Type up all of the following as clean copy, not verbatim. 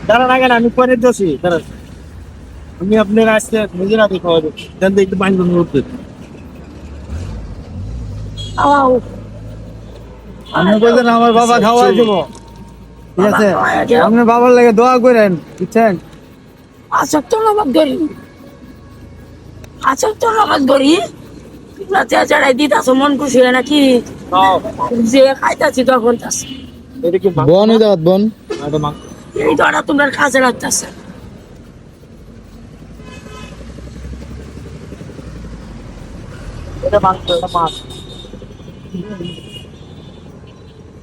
দাঁড়ান আগে আমি পরে দোষী দাঁড়ান আমি আপনার আসতে নিজের হাতে খাওয়া দেবো দেন তো একটু পানি বন্ধ করতে আপনি বলছেন আমার বাবা খাওয়াই দেবো, ঠিক আছে? আপনার বাবার লাগে দোয়া করেন, বুঝছেন? আচ্ছা তো নামাজ ধরি, আচ্ছা তো নামাজ ধরি, রাতে চড়াই দিতাছ মন খুশি হয় নাকি? যে খাইতাছি তখন তাছে এটা কি বোন ওই দাওয়াত বোন। এটা মাংস এই ধরা তোমার কাছে রাখতেছে। এটা মাংস এটা মাছ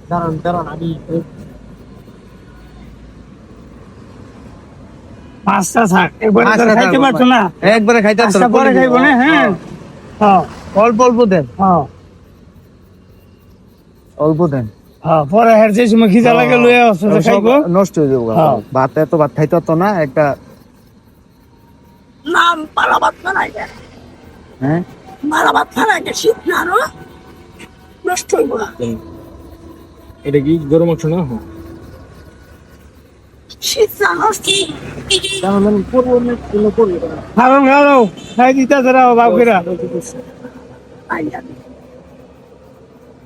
দাঁড়ান দাঁড়ান আমি পাঁচটা থাক একবারে তো পাঁচটা খাইতে থাক, পারছো না, একবারে খাইতে পারতো পাঁচটা না, পরে খাইবো না। হ্যাঁ হ্যাঁ অল্প অল্প দেন, হ্যাঁ অল্প দেন। হ্যাঁ পরে হের যে সময় খিদা লাগে লয়ে আসো যে সব খাইবো। নষ্ট হয়ে যাবো। হ্যাঁ। ভাত এত ভাত খাইতে পারতো না একটা। নাম পালাবাত খানাই, হ্যাঁ পালাবাত খানাই শীত না আরো নষ্ট হইব। এটা কি গরু মাংস না শীত না নষ্ট দাঁড়ান করবো না কোনো করবো না খাও খাও খাই দিতেছে না বাপকেরা।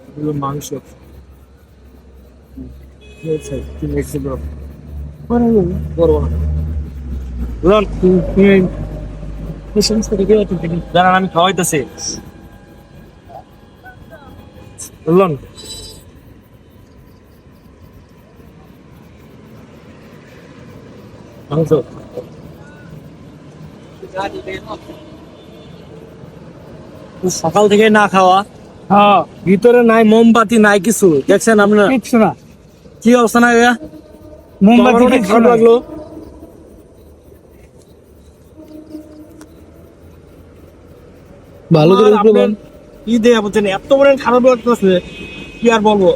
এগুলো মাংস কি মিক্সি করো করবো না দাঁড়ান আমি খাওয়াইতেছি বললাম মাংস সকাল থেকে না খাওয়া, হ্যাঁ ভিতরে নাই মোমবাতি নাই কিছু দেখছেন আপনার কিচ্ছু না, কি অবস্থা না ভাইয়া? মোমবাতি আমার অনেক কিচ্ছু খারাপ না। লাগলো ভালো করে আমার উপরে আপনার কি দেয়া বলছেন এত বড় খারাপ লাগতেছে কি আর বলবো।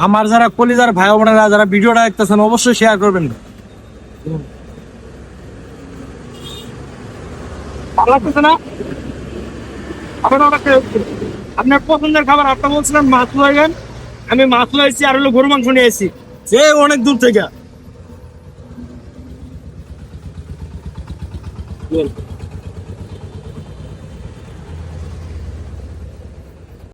আমার যারা কলিজার ভাই বোনেরা যারা ভিডিওটা দেখতেছেন অবশ্যই শেয়ার করবেন। ভালো লাগতেছে না? আপনার পছন্দের খাবার আপনি বলছিলেন মাছ লাগান, আমি মাছ লাগাইছি আর হলো গরু মাংস নিয়ে আসছি যে অনেক দূর থেকে।